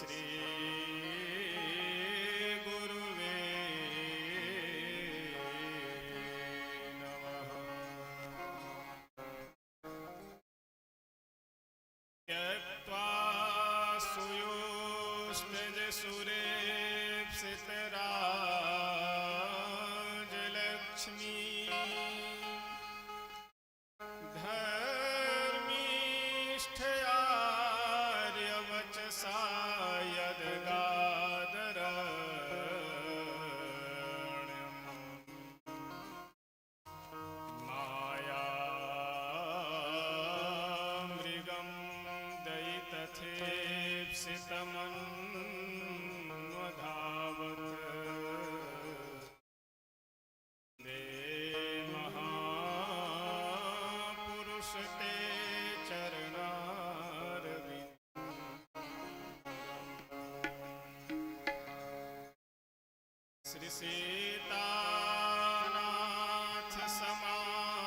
श्री गुरुवे नमः। त्यक्त्वा सुयोस्निजसुरेप्सितराजलक्ष्मी धर्मिष्ठयार्यवचसा यद्गादरण्यम् मायामृगं दयितथेप्सितमन्वधावत् दे महापुरुष ते चरणारविन्दम्। श्री सीतानाथ समारम्भाम्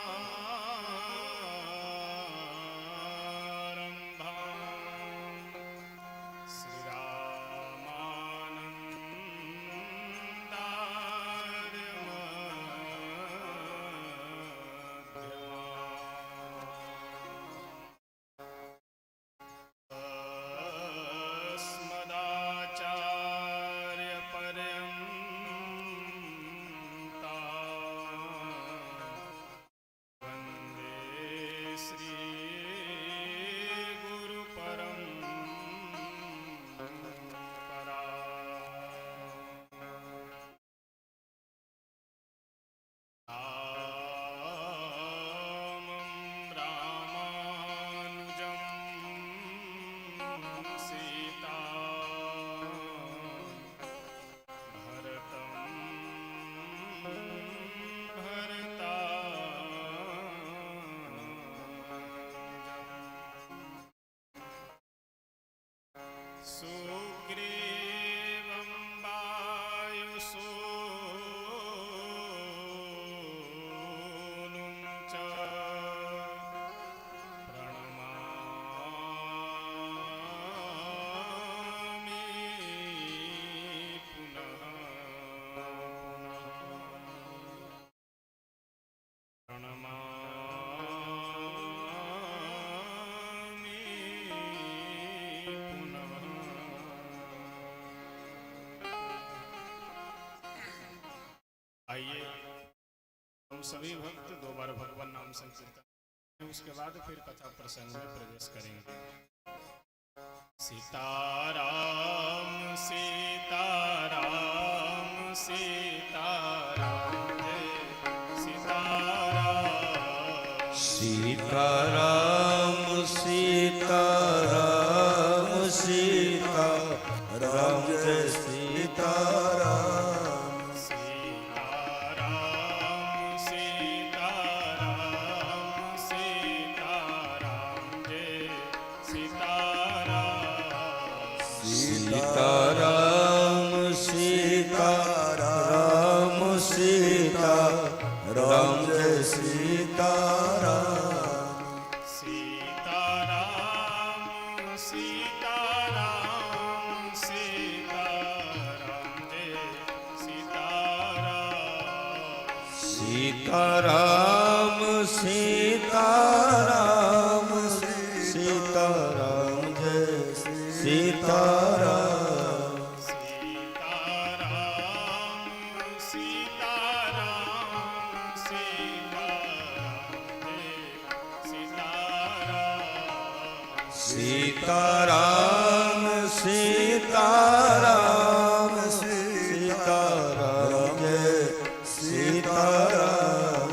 अस्मदाचार्यपर्यन्ताम् वन्दे श्री रामं रामानुजं सीता भरतं भरतानुजम्। सुग्रीवं वायुसूनुं च प्रणमामि पुनः प्रणमामि पुनः। आइए हम सभी भक्त दो बार भगवान नाम संकीर्तन, उसके बाद फिर कथा प्रसंग में प्रवेश करेंगे। सीताराम सीताराम सीताराम जय सीताराम। सीताराम सीताराम सीताराम जय सीताराम। सीताराम सीताराम सीताराम जय सीताराम। सीताराम सीताराम सीताराम जय सीताराम। सीताराम सीताराम सीताराम जय सीताराम। सीताराम सीताराम सीताराम जय सीताराम। सीताराम सीताराम सीताराम जय सीताराम।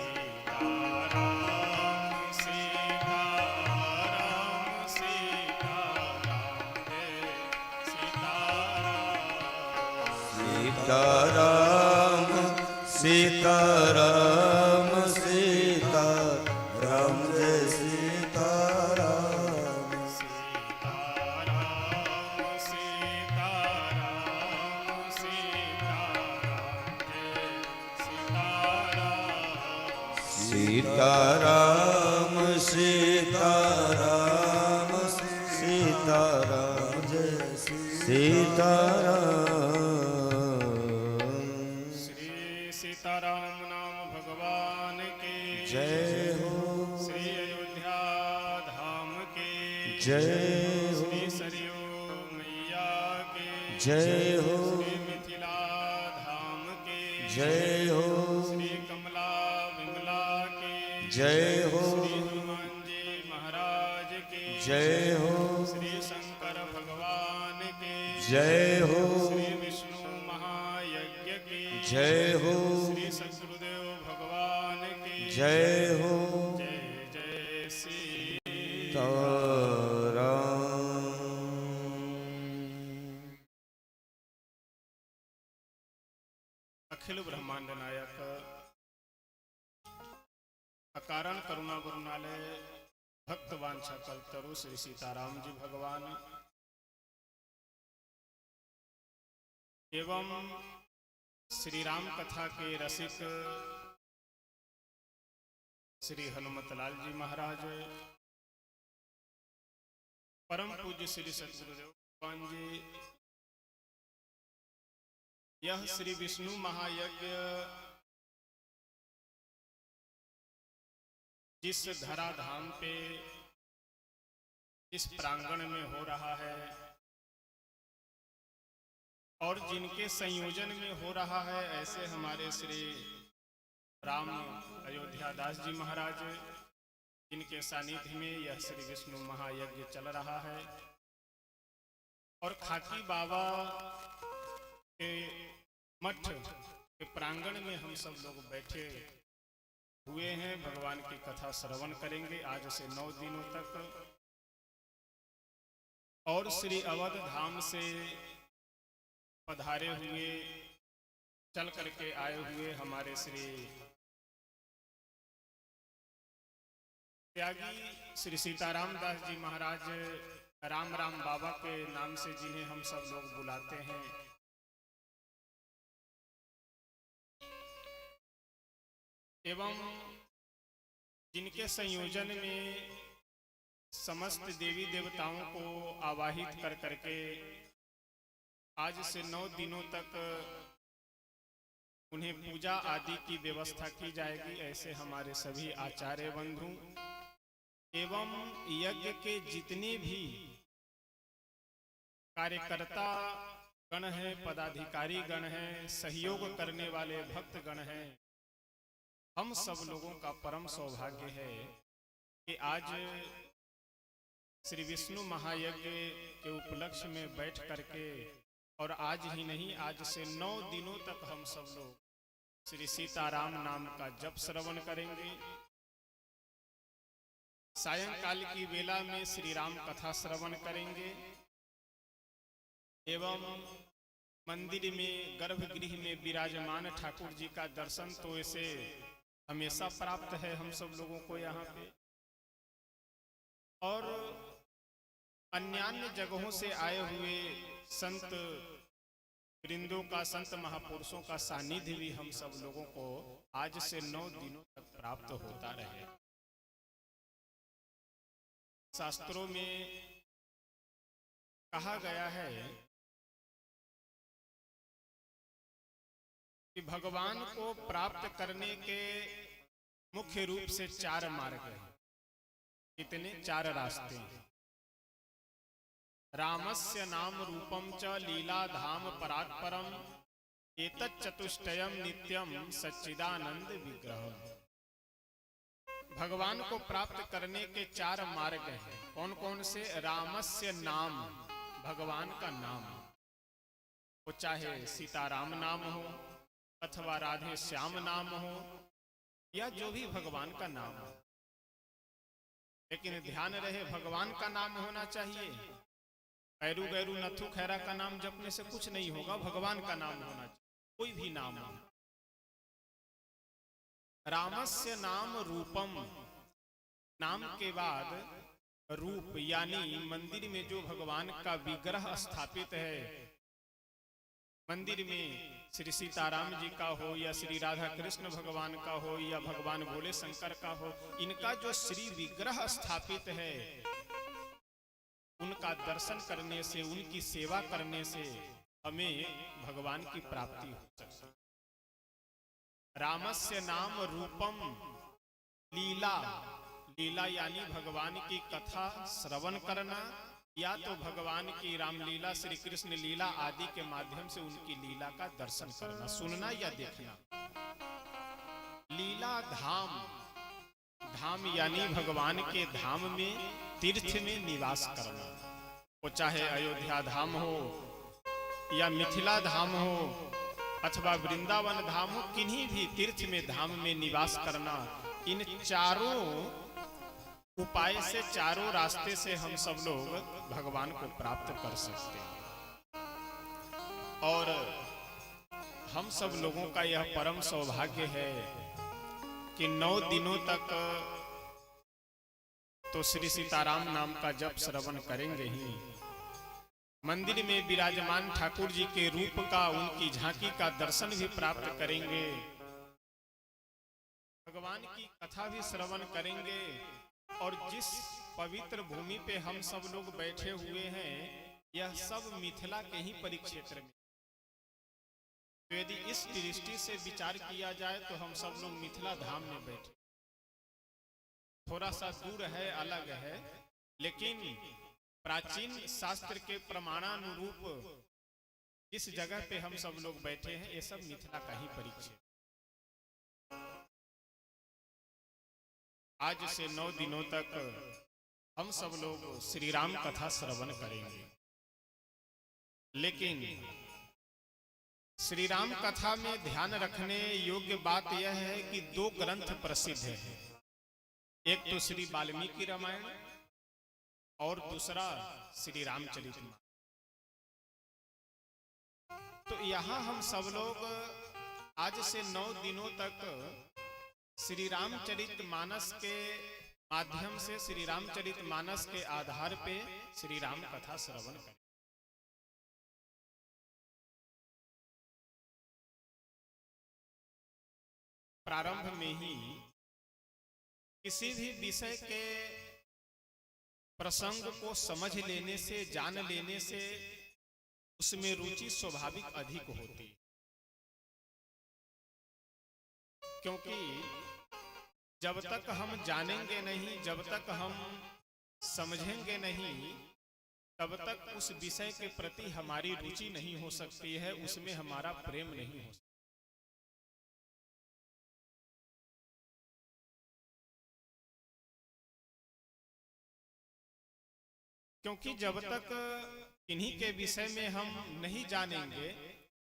सीताराम सीताराम सीताराम जय सीताराम। सीताराम सीताराम सीताराम जय सीताराम। सीताराम सीताराम सीताराम जय सीताराम। सीताराम श्री सीताराम नाम भगवान के जय हो श्री अयोध्या धाम के जय हो श्री सरयू मैया के जय हो श्री मिथिला धाम के जय हो श्री कमला विमला के जय हो श्री हनुमान जी महाराज के जय हो श्री शंकर भगवान के जय हो श्री विष्णु महायज्ञ के जय हो श्री सद्गुरुदेव भगवान के जय हो जय जय श्री सीताराम अखिल ब्रह्मांड नायक अकारण करुणा गुरुनालय भक्त वांछा कल्पतरु श्री सीताराम जी भगवान एवं श्री राम कथा के रसिक श्री हनुमतलाल जी महाराज परम पूज्य श्री सद्गुरुदेव भगवान जी यह श्री विष्णु महायज्ञ जिस धराधाम पे इस प्रांगण में हो रहा है और जिनके संयोजन में हो रहा है, ऐसे हमारे श्री राम अयोध्या दास जी महाराज जिनके सानिध्य में यह श्री विष्णु महायज्ञ चल रहा है और खाकी बाबा के मठ के प्रांगण में हम सब लोग बैठे हुए हैं। भगवान की कथा श्रवण करेंगे आज से 9 दिनों तक। और श्री अवध धाम से पधारे हुए चल करके आए हुए हमारे श्री त्यागी श्री सीताराम दास जी महाराज राम राम बाबा के नाम से जिन्हें हम सब लोग बुलाते हैं, एवं जिनके संयोजन में समस्त देवी देवताओं को आवाहित कर करके आज से 9 दिनों तक उन्हें पूजा आदि की व्यवस्था की जाएगी। ऐसे हमारे सभी आचार्य बंधु एवं यज्ञ के जितने भी कार्यकर्ता गण हैं, पदाधिकारी गण हैं, सहयोग करने वाले भक्त गण हैं, हम सब लोगों का परम सौभाग्य है कि आज श्री विष्णु महायज्ञ के उपलक्ष्य में बैठ करके और आज ही नहीं, आज से 9 दिनों तक हम सब लोग श्री सीताराम नाम का जप श्रवण करेंगे। सायंकाल की वेला में श्री राम कथा श्रवण करेंगे एवं मंदिर में गर्भगृह में विराजमान ठाकुर जी का दर्शन तो ऐसे हमेशा प्राप्त है हम सब लोगों को यहाँ पे, और अन्यान्य जगहों से आए हुए संत वृंदों का, संत महापुरुषों का सानिध्य भी हम सब लोगों को आज से 9 दिनों तक प्राप्त होता रहे। शास्त्रों में कहा गया है कि भगवान को प्राप्त करने के मुख्य रूप से 4 मार्ग हैं। कितने? 4 रास्ते हैं। रामस्य नाम रूपम च लीला धाम परात्परम एतत् चतुष्टयम नित्यम सच्चिदानंद विग्रहम। भगवान को प्राप्त करने के 4 मार्ग हैं। कौन कौन से? रामस्य नाम, भगवान का नाम, वो चाहे सीताराम नाम हो अथवा राधे श्याम नाम हो या जो भी भगवान का नाम हो, लेकिन ध्यान रहे भगवान का नाम होना चाहिए। पैरू गैरू नथु खैरा का नाम जपने से कुछ नहीं होगा, भगवान का नाम होना चाहिए, कोई भी नाम हो। रामस्य नाम रूपम, नाम के बाद रूप, यानी मंदिर में जो भगवान का विग्रह स्थापित है, मंदिर में श्री सीताराम जी का हो या श्री राधा कृष्ण भगवान का हो या भगवान भोले शंकर का हो, इनका जो श्री विग्रह स्थापित है उनका दर्शन करने से, उनकी सेवा करने से हमें भगवान की प्राप्ति हो सकती है। रामस्य नाम रूपम लीला, लीला यानी भगवान की कथा श्रवण करना, या तो भगवान की रामलीला, श्री कृष्ण लीला आदि के माध्यम से उनकी लीला का दर्शन करना, सुनना या देखना। लीला धाम, धाम यानी भगवान के धाम में, तीर्थ में निवास करना, वो चाहे अयोध्या धाम हो या मिथिला धाम हो अथवा वृंदावन धाम हो, किन्हीं भी तीर्थ में, धाम में निवास करना। इन चारों उपाय से, चारों रास्ते से हम सब लोग भगवान को प्राप्त कर सकते हैं। और हम सब लोगों का यह परम सौभाग्य है कि 9 दिनों तक तो श्री सीताराम नाम का जप श्रवण करेंगे ही, मंदिर में विराजमान ठाकुर जी के रूप का, उनकी झांकी का दर्शन भी प्राप्त करेंगे, भगवान की कथा भी श्रवण करेंगे। और जिस पवित्र भूमि पे हम सब लोग बैठे हुए हैं, यह सब मिथिला के ही परिक्षेत्र में। तो यदि इस दृष्टि से विचार किया जाए तो हम सब लोग मिथिला धाम में बैठे, थोड़ा सा दूर है, अलग है, लेकिन प्राचीन शास्त्र के प्रमाणानुरूप जिस जगह पे हम सब लोग बैठे हैं, ये सब मिथिला का ही परिक्षेत्र। आज से 9 दिनों तक हम सब लोग श्री राम कथा श्रवण करेंगे। लेकिन श्री राम कथा में ध्यान रखने योग्य बात यह है कि 2 ग्रंथ प्रसिद्ध हैं, एक तो श्री वाल्मीकि रामायण और दूसरा श्री रामचरितमानस। तो यहां हम सब लोग आज से 9 दिनों तक श्री रामचरितमानस के माध्यम से, श्री रामचरितमानस के आधार पे श्री राम कथा श्रवण करें। प्रारंभ में ही किसी भी विषय के प्रसंग को समझ लेने से, जान लेने से उसमें रुचि स्वाभाविक अधिक होती है, क्योंकि जब तक हम जानेंगे नहीं, जब तक हम समझेंगे नहीं, तब तक उस विषय के प्रति हमारी रुचि नहीं हो सकती है, उसमें हमारा प्रेम नहीं हो सकता। क्योंकि जब तक इन्हीं के विषय में हम नहीं जानेंगे,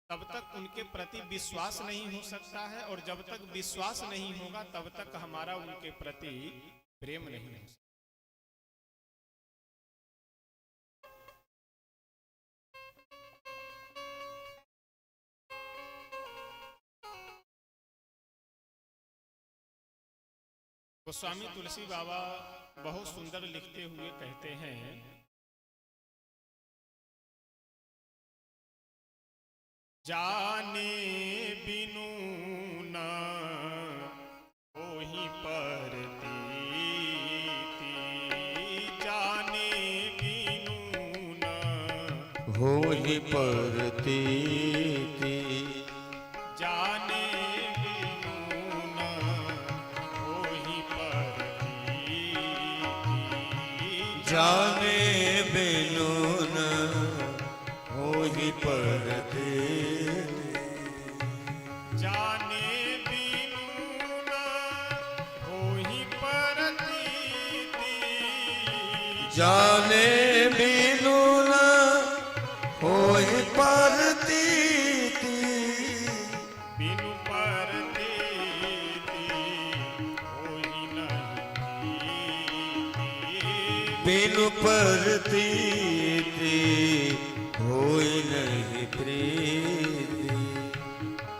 तब तक उनके प्रति विश्वास नहीं हो सकता है, और जब तक विश्वास नहीं होगा तब तक हमारा उनके प्रति प्रेम नहीं हो सकता। गोस्वामी तुलसी बाबा बहुत सुंदर लिखते हुए कहते हैं, जाने बिनु न होहि परतीति, जाने बिनु न होहि परतीति, जाने बिनु न होहि परतीति, जाने बिनु न होहि परतीति, जाने बिनु न होहि परतीति, जाने बिनु न होहि परतीति, बिनु परतीति होहि नहीं, बिनु परतीति होहि नहीं प्रीति,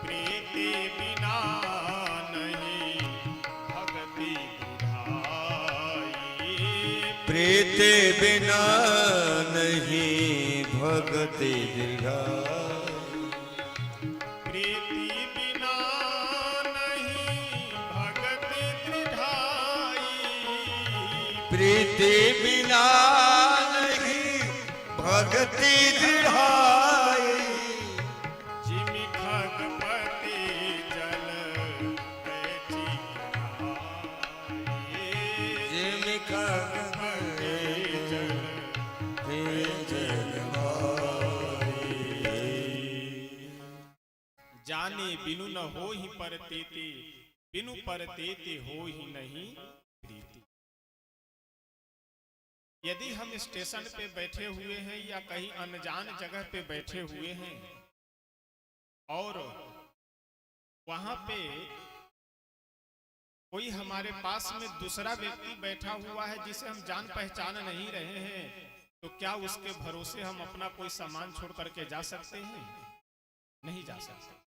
प्रीति बिना नहीं भगति बुझाई, प्रीति बिना नहीं भगति दीर्घायु, प्रीति बिना नहीं भगति दृढ़ाई, प्रीति बिना नहीं भगति दृढ़ाई। जिमि खगपति जल कैची कराई। जिमि खगपति जल जल भाई। जाने बिनु न हो ही परतीति, बिनु परतीति हो ही नहीं प्रीति। यदि हम स्टेशन पे बैठे हुए हैं या कहीं अनजान जगह पे बैठे हुए हैं और वहां पे कोई हमारे पास में दूसरा व्यक्ति बैठा हुआ है जिसे हम जान पहचान नहीं रहे हैं, तो क्या उसके भरोसे हम अपना कोई सामान छोड़ करके जा सकते हैं? नहीं जा सकते।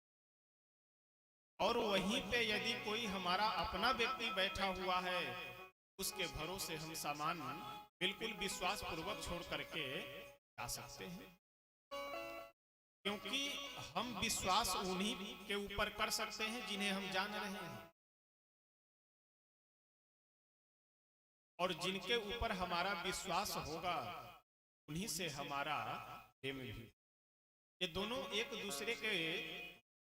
और वहीं पे यदि कोई हमारा अपना व्यक्ति बैठा हुआ है, उसके भरोसे हम सामान बिल्कुल विश्वास पूर्वक छोड़ करके जा सकते हैं, क्योंकि हम विश्वास उन्हीं के ऊपर कर सकते हैं जिन्हें हम जान रहे हैं, और जिनके ऊपर हमारा विश्वास होगा उन्हीं से हमारा प्रेम भी। ये दोनों एक दूसरे के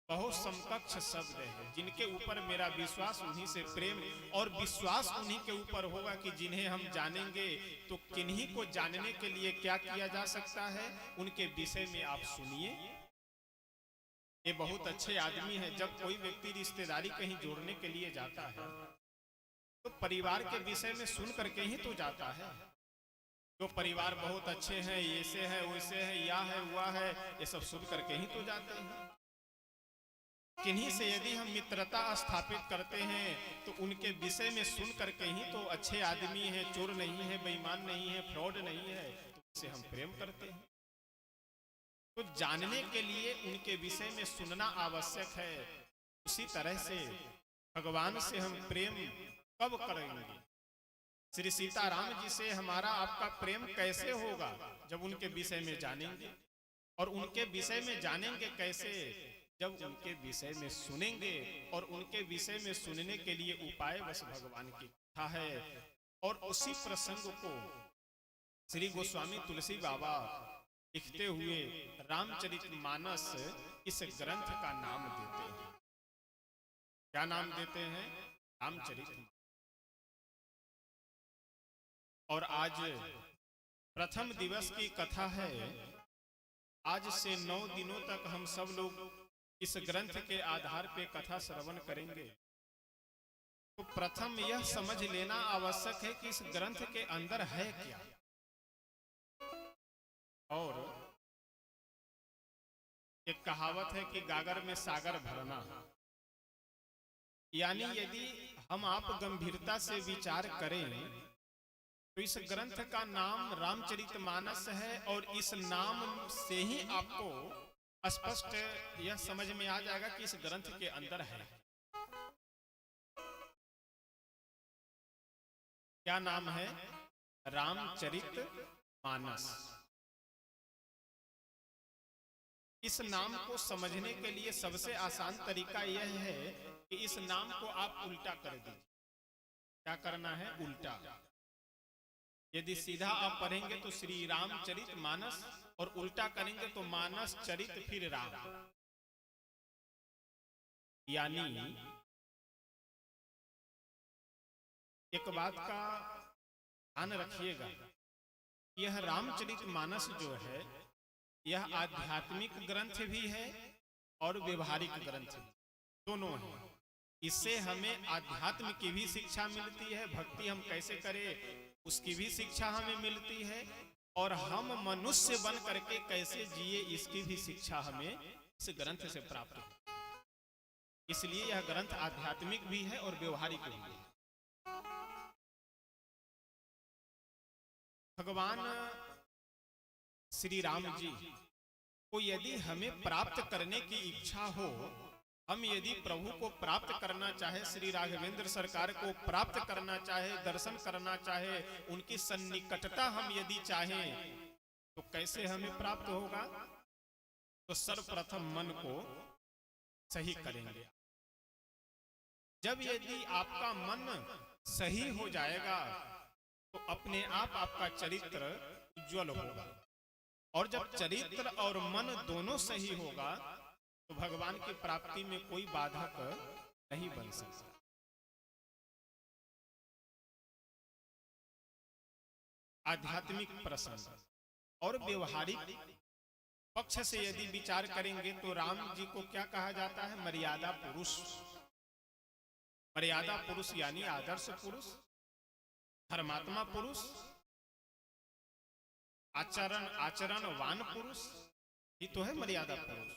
बहुत समकक्ष शब्द है। जिनके ऊपर मेरा विश्वास उन्हीं से प्रेम, और विश्वास उन्हीं के ऊपर होगा कि जिन्हें हम जानेंगे। तो किन्हीं को जानने के लिए क्या किया जा सकता है, उनके विषय में आप सुनिए। ये बहुत अच्छे आदमी हैं। जब कोई व्यक्ति रिश्तेदारी कहीं जोड़ने के लिए जाता है तो परिवार के विषय में सुन करके ही तो जाता है। जो परिवार बहुत अच्छे हैं, ऐसे है वैसे है, या है हुआ है, ये सब सुन करके ही तो जाते हैं। किन्हीं से यदि हम मित्रता स्थापित करते हैं तो उनके विषय में सुन करके ही तो अच्छे आदमी है, चोर नहीं है, बेईमान नहीं है, फ्रॉड नहीं है, तो उनसे हम प्रेम करते हैं। तो जानने के लिए उनके विषय में सुनना आवश्यक है। उसी तरह से भगवान से हम प्रेम कब करेंगे? श्री सीताराम जी से हमारा आपका प्रेम कैसे होगा? जब उनके विषय में जानेंगे। और उनके विषय में जानेंगे कैसे? जब उनके विषय में सुनेंगे। और उनके विषय में सुनने के लिए उपाय बस भगवान की कथा है। और उसी प्रसंग को श्री गोस्वामी तुलसी बाबा लिखते हुए रामचरितमानस इस ग्रंथ का नाम देते हैं। क्या नाम देते हैं? रामचरितमानस। और आज प्रथम दिवस की कथा है। आज से 9 दिनों तक हम सब लोग इस ग्रंथ के आधार पे कथा श्रवण करेंगे। तो प्रथम यह समझ लेना आवश्यक है कि इस ग्रंथ के अंदर है क्या। और एक कहावत है कि गागर में सागर भरना, यानी यदि हम आप गंभीरता से विचार करें तो इस ग्रंथ का नाम रामचरितमानस है। और इस नाम से ही आपको स्पष्ट यह समझ में आ जाएगा कि इस ग्रंथ के अंदर है क्या। नाम है रामचरितमानस। इस नाम को समझने के लिए सबसे आसान तरीका यह है कि इस नाम को आप उल्टा कर दीजिए। क्या करना है? उल्टा। यदि सीधा आप पढ़ेंगे तो श्री रामचरित मानस, और उल्टा करेंगे तो मानस चरित फिर राम। यानी एक बात का ध्यान रखिएगा, यह रामचरित मानस जो है यह आध्यात्मिक ग्रंथ भी है और व्यवहारिक ग्रंथ भी, दोनों है। इससे हमें आध्यात्म की भी शिक्षा मिलती है, भक्ति हम कैसे करें उसकी भी शिक्षा हमें मिलती है, और हम मनुष्य बन करके कैसे जिए इसकी भी शिक्षा हमें इस ग्रंथ से प्राप्त होती है। इसलिए यह ग्रंथ आध्यात्मिक भी है और व्यवहारिक भी है। भगवान श्री राम जी को यदि हमें प्राप्त करने की इच्छा हो, हम यदि प्रभु को प्राप्त करना चाहे, श्री राघवेंद्र सरकार को प्राप्त करना चाहे, दर्शन करना चाहे, उनकी सन्निकटता हम यदि चाहें, तो कैसे हमें प्राप्त होगा? तो सर्वप्रथम मन को सही करेंगे। जब यदि आपका मन सही हो जाएगा तो अपने आप आपका चरित्र उज्जवल होगा। और जब चरित्र और मन दोनों सही होगा तो भगवान की प्राप्ति में कोई बाधक नहीं बन सकता। आध्यात्मिक प्रसंग और व्यवहारिक पक्ष से यदि विचार करेंगे तो राम जी को क्या कहा जाता है? मर्यादा पुरुष। मर्यादा पुरुष यानी आदर्श पुरुष, धर्मात्मा पुरुष, आचरणवान पुरुष, ये तो है मर्यादा पुरुष।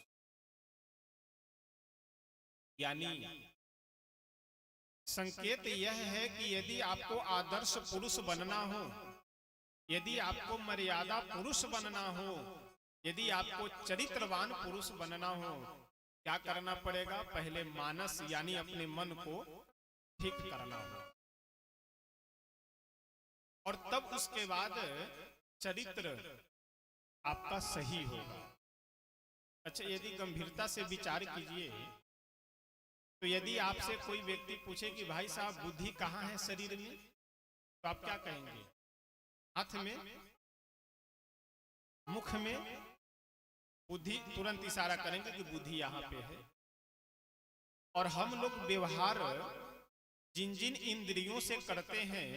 यानी संकेत यह है कि यदि आपको आदर्श पुरुष बनना हो, यदि आपको मर्यादा पुरुष बनना हो, यदि आपको चरित्रवान पुरुष बनना हो, क्या करना पड़ेगा? पहले मानस यानी अपने मन को ठीक करना हो, और तब उसके बाद चरित्र आपका सही होगा। अच्छा, यदि गंभीरता से विचार कीजिए तो यदि आपसे कोई व्यक्ति पूछे कि भाई साहब बुद्धि कहाँ है शरीर में, तो आप क्या कहेंगे? हाथ में, मुख में? बुद्धि तुरंत इशारा करेंगे कि बुद्धि यहाँ पे है। और हम लोग व्यवहार जिन जिन इंद्रियों से करते हैं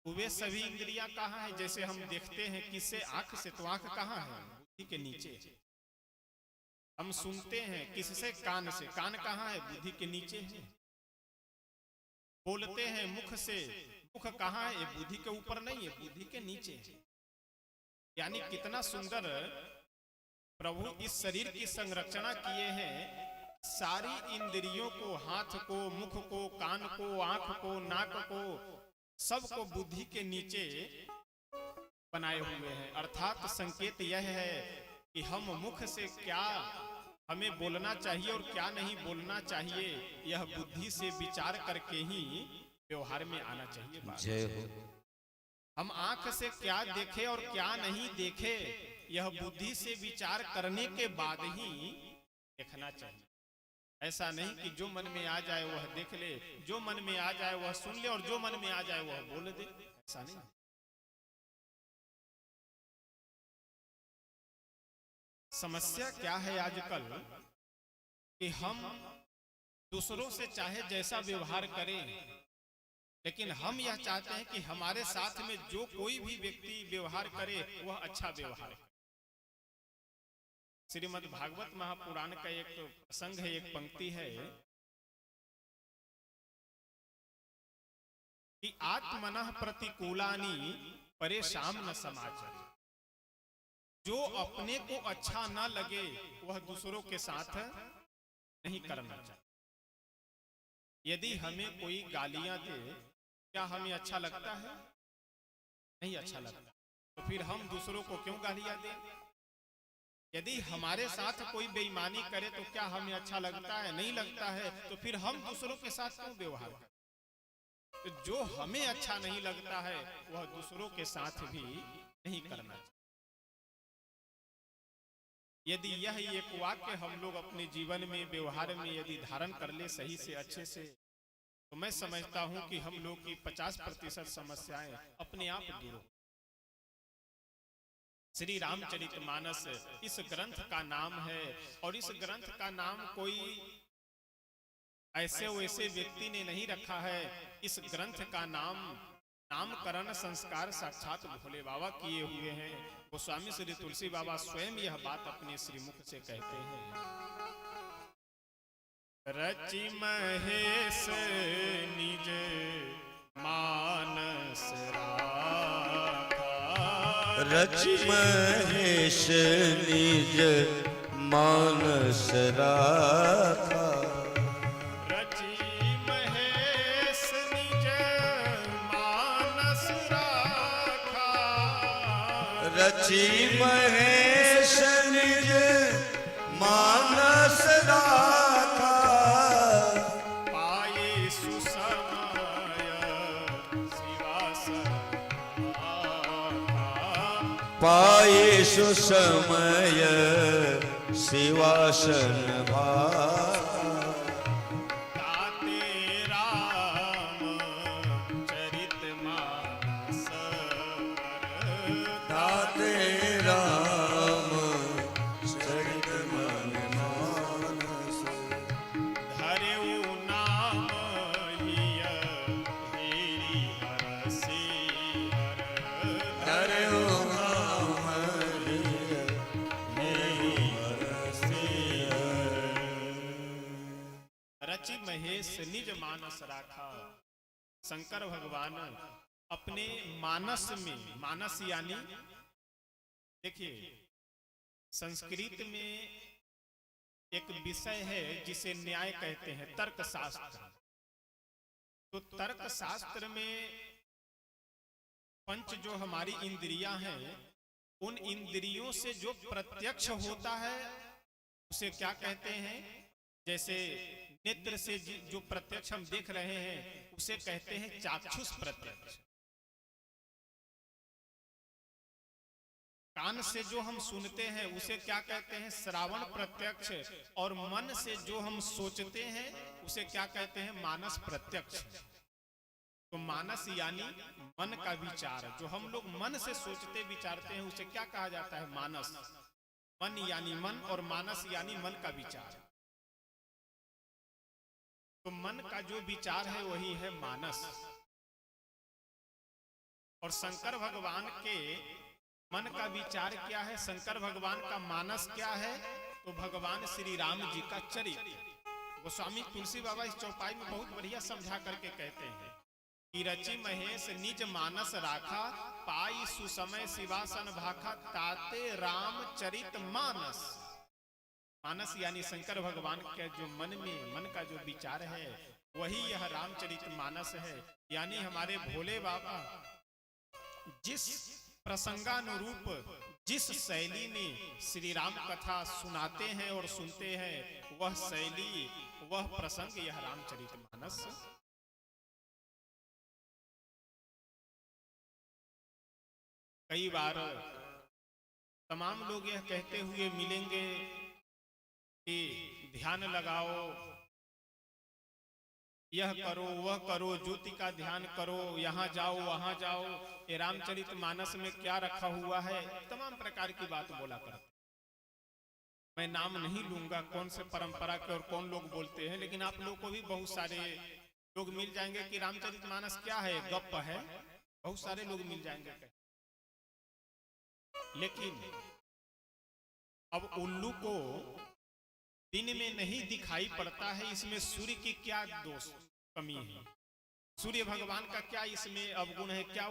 वे सभी इंद्रियां कहाँ है? जैसे हम देखते हैं किससे? आंख से, तो आंख कहाँ है? बुद्धि के नीचे। हम सुनते हैं किससे? कान से, कान कहाँ है? बुद्धि के नीचे है। बोलते हैं मुख से, मुख कहाँ है? बुद्धि के ऊपर नहीं है, बुद्धि के नीचे है। यानी कितना सुंदर प्रभु इस शरीर की संरचना किए हैं। सारी इंद्रियों को, हाथ को, मुख को, कान को, आंख को, नाक को, सबको बुद्धि के नीचे बनाए हुए हैं। अर्थात संकेत यह है कि हम मुख से क्या हमें बोलना चाहिए और क्या नहीं बोलना चाहिए, यह बुद्धि से विचार करके ही व्यवहार में आना चाहिए। जय हो। हम आंख से क्या देखे और क्या नहीं देखे, यह बुद्धि से विचार करने के बाद ही देखना चाहिए। ऐसा नहीं कि जो मन में आ जाए वह देख ले, जो मन में आ जाए वह सुन ले, और जो मन में आ जाए वह बोल दे। ऐसा नहीं। समस्या क्या है आजकल कि हम दूसरों से चाहे जैसा व्यवहार करें, लेकिन हम यह चाहते हैं कि हमारे साथ में जो कोई भी व्यक्ति व्यवहार करे वह अच्छा व्यवहार करे। श्रीमद् भागवत महापुराण का एक प्रसंग है, एक पंक्ति है कि आत्मनः प्रतिकूलानि परेशान न समाचर। जो अपने को अच्छा ना लगे वह दूसरों के साथ नहीं करना चाहिए। यदि हमें कोई गालियां दे, क्या हमें अच्छा लगता है? नहीं अच्छा लगता। तो फिर हम दूसरों को क्यों गालियां दें? यदि हमारे साथ कोई बेईमानी करे तो क्या हमें अच्छा लगता है? नहीं लगता है। तो फिर हम दूसरों के साथ क्यों व्यवहार करें? तो जो हमें अच्छा नहीं लगता है वह दूसरों के साथ भी नहीं करना चाहिए। यदि यह एक वाक्य हम लोग अपने जीवन में, व्यवहार में यदि धारण कर ले सही से, अच्छे से, तो मैं समझता हूं कि हम लोग की 50% समस्याएं अपने आप दूर हो। श्री रामचरितमानस इस ग्रंथ का नाम है, और इस ग्रंथ का नाम कोई ऐसे वैसे व्यक्ति ने नहीं रखा है। इस ग्रंथ का नामकरण संस्कार साक्षात भोले बाबा किए हुए हैं। गोस्वामी श्री तुलसी बाबा स्वयं यह बात अपने श्रीमुख से कहते हैं। रचि महेश निज मानस राखा, रचि महेश निज मानस राखा, रचि महेश निज मानस राखा, रचि महेश निज मानस राखा, पाये सुसमय शिवासन पाये सुसमय शिवासन भाखा, गाते राम चरितमानस गाते राम मानस राखा। शंकर भगवान अपने मानस में, मानस यानी देखिए संस्कृत में एक विषय है जिसे न्याय कहते हैं, तर्क शास्त्र। तो तर्क शास्त्र में पंच जो हमारी इंद्रियां हैं, उन इंद्रियों से जो प्रत्यक्ष होता है उसे क्या कहते हैं? जैसे नेत्र से जो प्रत्यक्ष हम देख रहे हैं उसे कहते हैं चाक्षुष प्रत्यक्ष। कान से जो हम सुनते हैं उसे क्या कहते हैं? श्रावण प्रत्यक्ष। और मन से जो हम सोचते हैं उसे क्या कहते हैं? मानस प्रत्यक्ष। तो मानस यानी मन का विचार, जो हम लोग मन से सोचते विचारते हैं उसे क्या कहा जाता है? मानस। मन यानी मन और मानस यानी मन का विचार। तो मन का जो विचार है वही है मानस। और शंकर भगवान के मन का विचार क्या है? शंकर भगवान का मानस क्या है? तो भगवान श्री राम जी का चरित्र। गोस्वामी तुलसी बाबा इस चौपाई में बहुत बढ़िया समझा करके कहते हैं कि रचि महेश निज मानस राखा, पाई सुसमय शिवासन भाखा, ताते राम चरित मानस। मानस यानी शंकर भगवान के जो मन में, मन का जो विचार है वही यह रामचरित मानस है। यानी हमारे भोले बाबा जिस प्रसंगानुरूप, जिस शैली में श्री राम कथा सुनाते हैं और सुनते हैं, वह शैली, वह प्रसंग यह रामचरित मानस। कई बार तमाम लोग यह कहते हुए मिलेंगे कि ध्यान लगाओ, यह करो, वह करो, ज्योति का ध्यान करो, यहाँ जाओ, वहां जाओ, ये रामचरित मानस में क्या रखा हुआ है, तमाम प्रकार की बात बोला करते। मैं नाम नहीं लूंगा कौन से परंपरा के और कौन लोग बोलते हैं, लेकिन आप लोग को भी बहुत सारे लोग मिल जाएंगे कि रामचरित मानस क्या है, गप है, बहुत सारे लोग मिल जाएंगे। लेकिन अब उल्लू को दिन में नहीं दिखाई पड़ता है, इसमें सूर्य की क्या दोष कमी है? सूर्य भगवान का क्या इसमें अवगुण है? क्या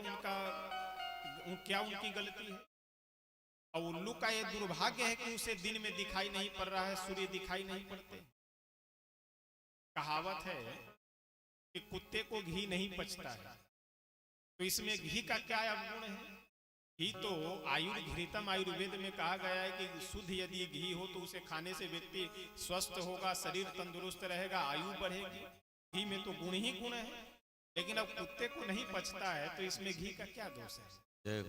उनकी गलती है? और उल्लू का यह दुर्भाग्य है कि उसे दिन में दिखाई नहीं पड़ रहा है, सूर्य दिखाई नहीं पड़ते। कहावत है कि कुत्ते को घी नहीं पचता है, तो इसमें घी का क्या अवगुण है? घी तो घृतम, आयुर्वेद में कहा गया है कि शुद्ध यदि घी हो तो उसे खाने से व्यक्ति स्वस्थ होगा, शरीर तंदुरुस्त रहेगा, आयु बढ़ेगी। घी में तो गुण ही गुण है, लेकिन अब कुत्ते को नहीं पचता है तो इसमें घी का क्या दोष है?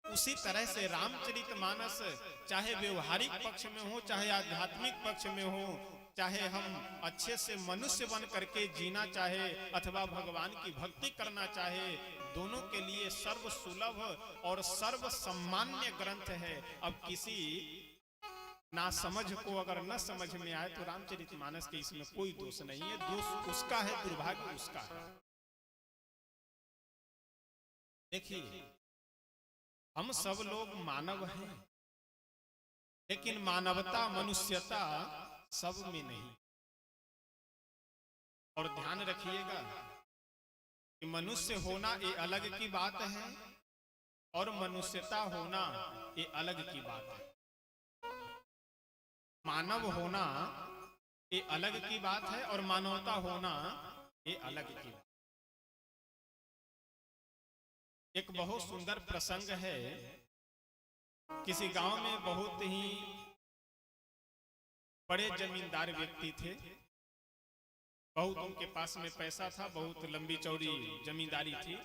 उसी तरह से रामचरितमानस चाहे व्यवहारिक पक्ष में हो, चाहे आध्यात्मिक पक्ष में हो, चाहे हम अच्छे से मनुष्य बन करके जीना चाहे अथवा भगवान की भक्ति करना चाहे, दोनों के लिए सर्व सुलभ और सर्व सम्मान्य ग्रंथ है। अब किसी ना समझ को अगर न समझ में आए तो रामचरितमानस के इसमें कोई दोष नहीं है, दोष उसका है, दुर्भाग्य उसका है। देखिए, हम सब लोग मानव हैं, लेकिन मानवता, मनुष्यता सब में नहीं। और ध्यान रखिएगा कि मनुष्य होना ये अलग की बात है और मनुष्यता होना ये अलग की बात है। मानव होना ये अलग की बात है और मानवता होना ये अलग की बात। एक बहुत सुंदर प्रसंग है, किसी गांव में बहुत ही बड़े जमींदार व्यक्ति थे, बहुत उनके पास में पैसा था, बहुत लंबी चौड़ी जमींदारी थी।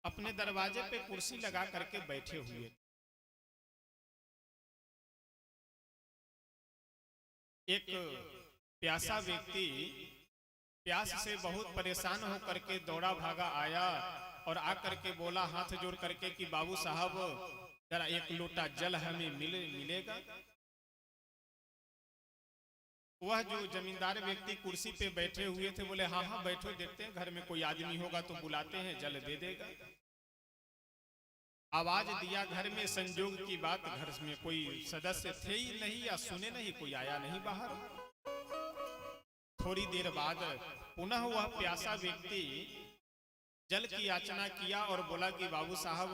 अपने दरवाजे पे कुर्सी लगा करके बैठे हुए, एक प्यासा व्यक्ति प्यास से बहुत परेशान होकर के दौड़ा भागा आया और आकर के बोला हाथ जोड़ करके कि बाबू साहब जरा एक लोटा जल हमें मिलेगा। वह जो जमींदार व्यक्ति कुर्सी पे बैठे हुए थे बोले हाँ हाँ बैठो, देखते हैं घर में कोई आदमी होगा तो बुलाते हैं, जल दे देगा। आवाज दिया, घर में संजोग की बात, घर में कोई सदस्य थे ही नहीं या सुने नहीं, कोई आया नहीं बाहर। थोड़ी देर बाद पुनः वह प्यासा व्यक्ति जल की याचना किया और बोला कि बाबू साहब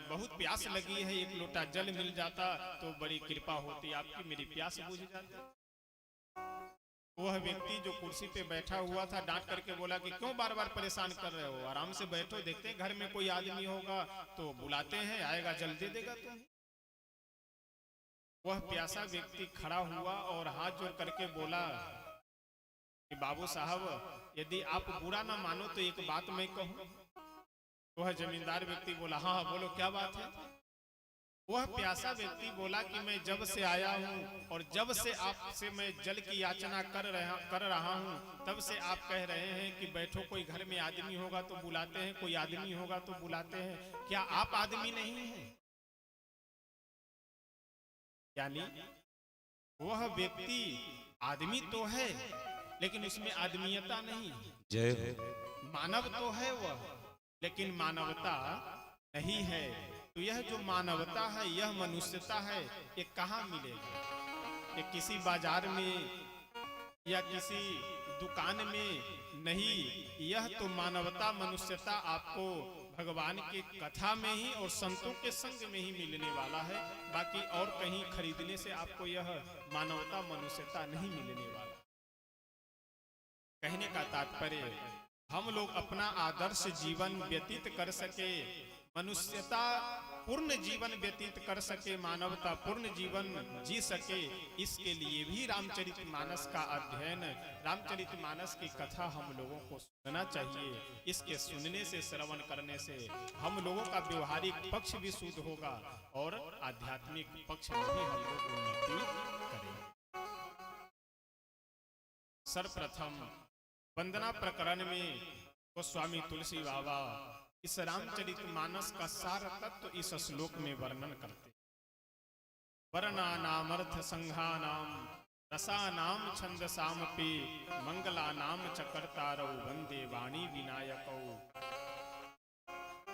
बहुत प्यास लगी है, एक लोटा जल मिल जाता तो बड़ी कृपा होती आपकी, मेरी प्यास बुझ जाती। वह व्यक्ति जो कुर्सी पे बैठा हुआ था डांट करके बोला कि क्यों बार बार परेशान कर रहे हो, आराम से बैठो, देखते हैं घर में कोई आदमी होगा तो बुलाते हैं, आएगा जल दे देगा तुम्हें। वह प्यासा व्यक्ति खड़ा हुआ और हाथ जोड़ करके बोला कि बाबू साहब यदि आप बुरा ना मानो तो एक बात मैं कहूं। वह जमींदार व्यक्ति बोला हाँ हाँ बोलो क्या बात है। वह प्यासा व्यक्ति बोला कि मैं जब से आया हूं और जब से आपसे मैं जल की याचना कर रहा हूं तब से आप कह रहे हैं कि बैठो, कोई घर में आदमी होगा तो बुलाते हैं, कोई आदमी होगा तो बुलाते हैं, क्या आप आदमी नहीं हैं? यानी वह व्यक्ति आदमी तो है लेकिन उसमें आदमीयता नहीं, जय मानव तो है वह लेकिन मानवता नहीं है। तो यह जो मानवता है, यह मनुष्यता है, ये कहाँ मिलेगा? ये किसी बाजार में या किसी दुकान में नहीं, यह तो मानवता मनुष्यता आपको भगवान की कथा में ही और संतों के संग में ही मिलने वाला है। बाकी और कहीं खरीदने से आपको यह मानवता मनुष्यता नहीं मिलने वाला। कहने का तात्पर्य हम लोग अपना आदर्श जीवन व्यतीत कर सके, मनुष्यता पूर्ण जीवन व्यतीत कर सके, मानवता पूर्ण जीवन जी सके, इसके लिए भी रामचरितमानस का अध्ययन, रामचरितमानस की कथा हम लोगों को सुनना चाहिए। इसके सुनने से, श्रवण करने से हम लोगों का व्यवहारिक पक्ष भी शुद्ध होगा और आध्यात्मिक पक्ष में भी हम लोग उन्नति करेंगे। सर्वप्रथम वंदना प्रकरण में गोस्वामी तुलसी बाबा इस रामचरितमानस का सार तत्व इस श्लोक में वर्णन करते। वर्णानामर्थ संघानाम रसानाम छंदसामपि मंगलानाम च कर्तारौ वंदे वाणी विनायकौ।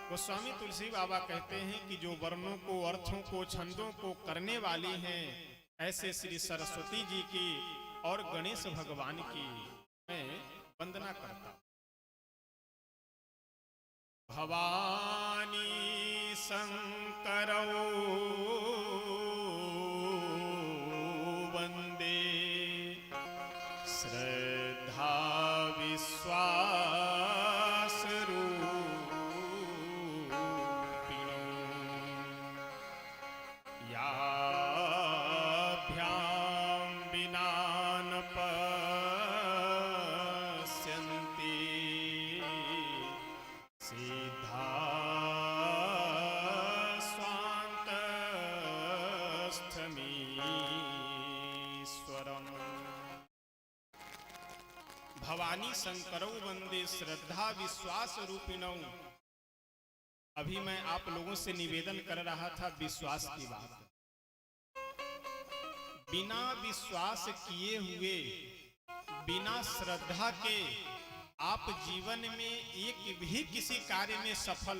गोस्वामी तुलसी बाबा कहते हैं कि जो वर्णों को, अर्थों को, छंदों को करने वाली हैं, ऐसे श्री सरस्वती जी की और गणेश भगवान की मैं वंदना करता हूं। भवानी शंकरौ वंदे श्रद्धा विश्वास रूपिणौ याभ्यां विना न पश्यन्ति सिद्धा स्वान्तस्थमीश्वरम्। भवानी शंकरौ वंदे श्रद्धा विश्वास रूपिणौ। अभी मैं आप लोगों से निवेदन कर रहा था विश्वास की बात। बिना विश्वास किए हुए, बिना श्रद्धा के आप जीवन में एक भी किसी कार्य में सफल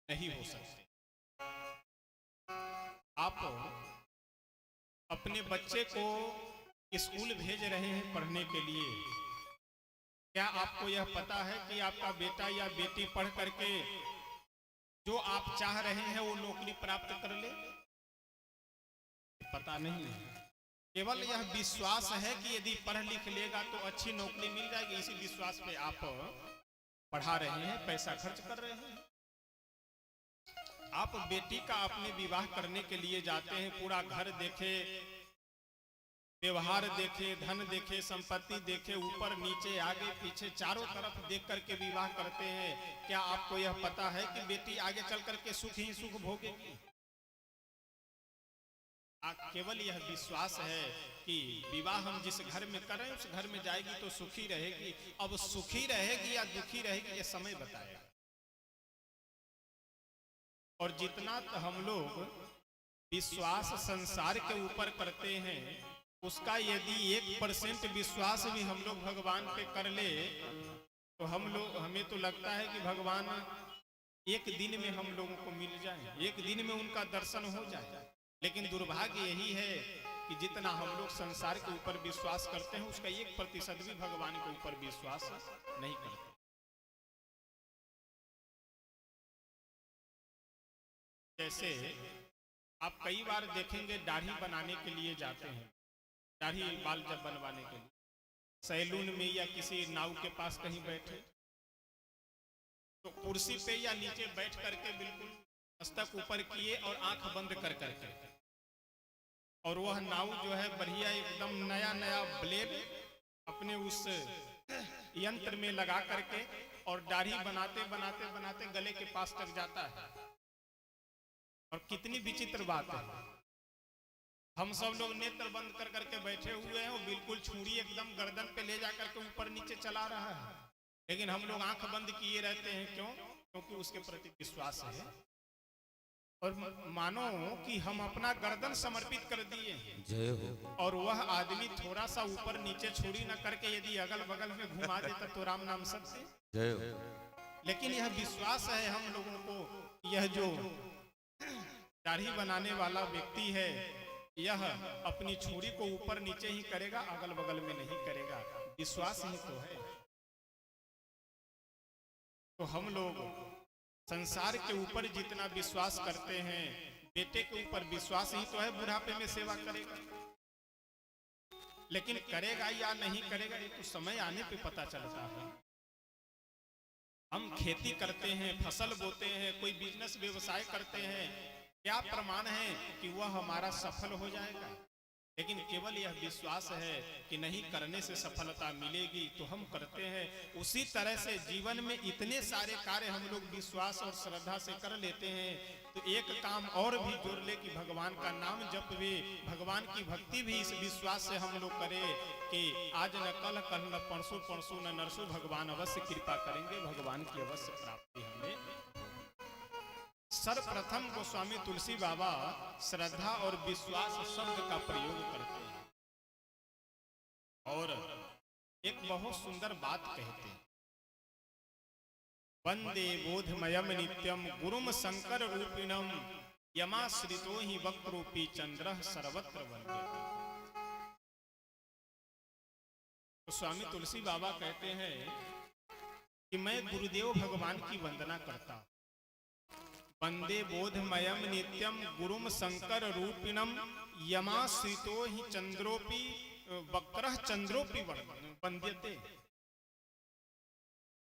नहीं हो सकते। आप अपने बच्चे को स्कूल भेज रहे हैं पढ़ने के लिए, क्या आपको यह पता है कि आपका बेटा या बेटी पढ़ करके जो आप चाह रहे हैं वो नौकरी प्राप्त कर ले? पता नहीं है। केवल यह विश्वास है कि यदि पढ़ लिख लेगा तो अच्छी नौकरी मिल जाएगी, इसी विश्वास पे आप पढ़ा रहे हैं, पैसा खर्च कर रहे हैं। आप बेटी का अपने विवाह करने के लिए जाते हैं, पूरा घर देखे, व्यवहार देखे, धन देखे, संपत्ति देखे, ऊपर नीचे आगे पीछे चारों तरफ देख करके विवाह करते हैं। क्या आपको यह पता है कि बेटी आगे चल करके सुख ही सुख भोगेगी? केवल यह विश्वास है कि विवाह हम जिस घर में कर रहे हैं उस घर में जाएगी तो सुखी रहेगी। अब सुखी रहेगी या दुखी रहेगी ये समय बताएगा। और जितना हम लोग विश्वास संसार के ऊपर करते हैं, उसका यदि 1% विश्वास भी हम लोग भगवान पे कर ले तो हमें तो लगता है कि भगवान एक दिन में हम लोगों को मिल जाए, एक दिन में उनका दर्शन हो जाए। लेकिन दुर्भाग्य यही है कि जितना हम लोग संसार के ऊपर विश्वास करते हैं उसका 1% भी भगवान के ऊपर विश्वास नहीं करते। जैसे आप कई बार देखेंगे दाढ़ी बनाने के लिए जाते हैं, दाढ़ी बाल जब बनवाने के लिए सैलून में या किसी नाव के पास कहीं बैठे तो कुर्सी पे या नीचे बैठ करके बिल्कुल मस्तक ऊपर किए और आंख बंद कर करके, और वह नाव जो है बढ़िया एकदम नया नया ब्लेड अपने उस यंत्र में लगा करके और दाढ़ी बनाते बनाते बनाते गले के पास तक जाता है। और कितनी विचित्र बात है, हम सब लोग नेत्र बंद कर करके बैठे हुए हैं और बिल्कुल छुरी एकदम गर्दन पे ले जा करके ऊपर नीचे चला रहा है, लेकिन हम लोग आंख बंद किए रहते हैं। क्यों? क्योंकि उसके प्रति विश्वास है। और मानो कि हम अपना गर्दन समर्पित कर दिए जय हो। और वह आदमी थोड़ा सा ऊपर नीचे छुरी न करके यदि अगल बगल में घुमा देता तो राम नाम सबसे जय हो। लेकिन यह विश्वास है हम लोगों को, यह जो दाढ़ी बनाने वाला व्यक्ति है यह अपनी छुरी को ऊपर नीचे ही करेगा, अगल बगल में नहीं करेगा। विश्वास ही तो है। तो हम लोग संसार के ऊपर जितना विश्वास करते हैं, बेटे के ऊपर विश्वास ही तो है बुढ़ापे में सेवा करेगा, लेकिन करेगा या नहीं करेगा ये तो समय आने पे पता चलता है। हम खेती करते हैं, फसल बोते हैं, कोई बिजनेस व्यवसाय करते हैं, क्या प्रमाण है कि वह हमारा सफल हो जाएगा? लेकिन केवल यह विश्वास है कि नहीं करने से सफलता मिलेगी तो हम करते हैं। उसी तरह से जीवन में इतने सारे कार्य हम लोग विश्वास और श्रद्धा से कर लेते हैं। तो एक काम और भी जोड़ ले कि भगवान का नाम जप भी, भगवान की भक्ति भी इस विश्वास से हम लोग करें कि आज न कल, कल न परसों, परसों न नरसों, भगवान अवश्य कृपा करेंगे, भगवान की अवश्य प्राप्ति हमें। सर्वप्रथम गोस्वामी तुलसी बाबा श्रद्धा और विश्वास शब्द का प्रयोग करते हैं और एक बहुत सुंदर बात कहते हैं, वंदे बोधमयम नित्यम गुरुम शंकर रूपिणम यमाश्रितो ही वक्रूपी चंद्र सर्वत्र वंद्यते। तो स्वामी तुलसी बाबा कहते हैं कि मैं गुरुदेव भगवान की वंदना करता हूं। वंदे बोधमयम नित्यम गुरुम शंकर रूपिणम यमाश्रितो ही चंद्रोपि वक्रः चंद्रोपि वंद्यते।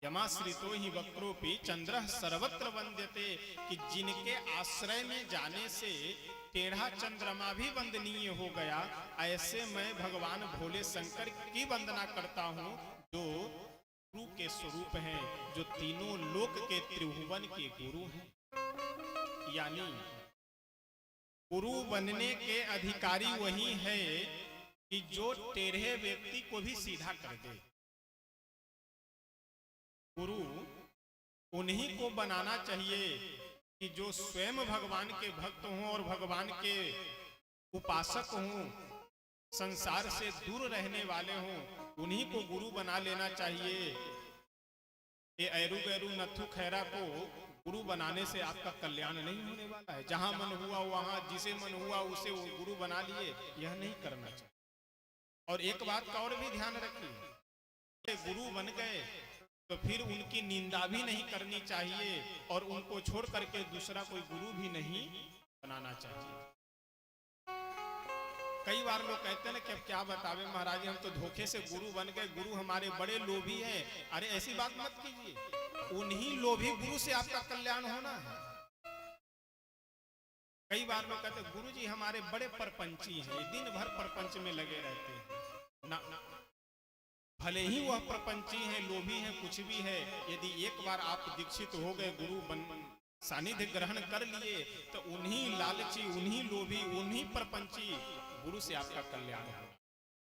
यमाश्रितो ही वक्रोपि चंद्रः सर्वत्र वंद्यते, कि जिनके आश्रय में जाने से टेढ़ा चंद्रमा भी वंदनीय हो गया, ऐसे मैं भगवान भोले शंकर की वंदना करता हूँ जो गुरु के स्वरूप हैं, जो तीनों लोक के त्रिभुवन के गुरु हैं। यानी गुरु बनने के अधिकारी वही है कि जो टेढ़े व्यक्ति को भी सीधा कर दे। गुरु उन्हीं को बनाना चाहिए कि जो स्वयं भगवान के भक्त हों और भगवान के उपासक हों, संसार से दूर रहने वाले हों, उन्हीं को गुरु बना लेना चाहिए। ये ऐरू गैरू नथु खैरा को गुरु बनाने से आपका कल्याण नहीं होने वाला है। जहां मन हुआ वहां, जिसे मन हुआ उसे वो गुरु बना लिए, यह नहीं करना चाहिए। और एक बात का और भी ध्यान रखिए, गुरु बन गए तो फिर उनकी निंदा भी नहीं करनी चाहिए और उनको छोड़ करके दूसरा कोई गुरु भी नहीं बनाना चाहिए। कई बार लोग कहते हैं ना कि अब क्या बतावे महाराज, हम तो धोखे से गुरु बन गए, गुरु हमारे बड़े लोभी हैं। अरे ऐसी बात मत कीजिए, उन्हीं लोभी गुरु से आपका कल्याण होना है। कई बार लोग कहते हैं गुरु जी हमारे बड़े परपंची हैं, दिन भर परपंच में लगे रहते हैं। ना, भले ही वह प्रपंची हैं, लोभी हैं, कुछ भी है, यदि एक बार आप दीक्षित हो गए, गुरु बन सानिध्य ग्रहण कर लिए, तो उन्हीं लालची, उन्हीं लोभी, उन्हीं प्रपंची गुरु से आपका कल्याण होगा।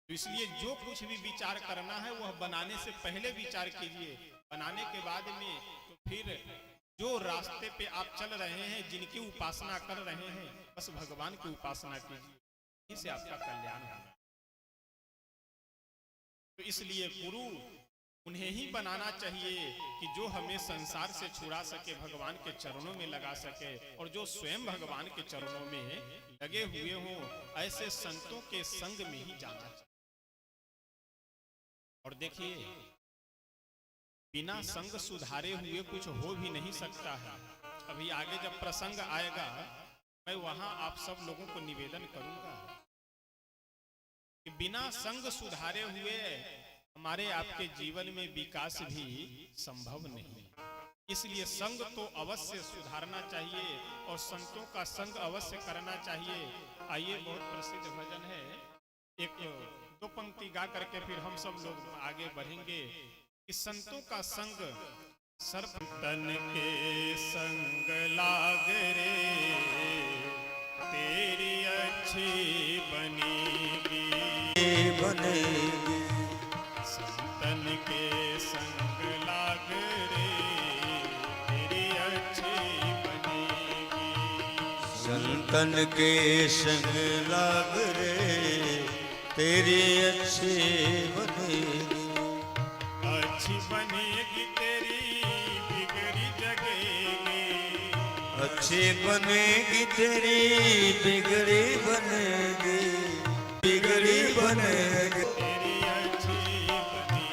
तो इसलिए जो कुछ भी विचार करना है वह बनाने से पहले विचार कीजिए, बनाने के बाद में तो फिर जो रास्ते पे आप चल रहे हैं, जिनकी उपासना कर रहे हैं, बस भगवान की उपासना कीजिए, इससे आपका कल्याण होगा। तो इसलिए गुरु उन्हें ही बनाना चाहिए कि जो हमें संसार से छुड़ा सके, भगवान के चरणों में लगा सके, और जो स्वयं भगवान के चरणों में लगे हुए हों, ऐसे संतों के संग में ही जाना चाहिए। और देखिए, बिना संग सुधारे हुए कुछ हो भी नहीं सकता है। अभी आगे जब प्रसंग आएगा, मैं वहां आप सब लोगों को निवेदन करूंगा कि बिना संग सुधारे हुए हमारे आपके जीवन में विकास भी संभव नहीं। इसलिए संग तो अवश्य सुधारना चाहिए और संतों का संग अवश्य करना चाहिए। आइए, बहुत प्रसिद्ध भजन है, एक दो पंक्ति गा करके फिर हम सब लोग आगे बढ़ेंगे कि संतों का संग सर्प तन के संग लाग रे, तेरी अच्छी बनेगी बनेगी। संतन के संग लाग रे, तेरी अच्छी बनेगी। संतन के संग लाग रे, तेरी अच्छी बनेगी। अच्छी बनेगी तेरी बिगड़ी जगेगी, अच्छी बनेगी तेरी बिगड़ी बनेगी, बिगड़ी बनेगी। तेरी अच्छी बनेगी।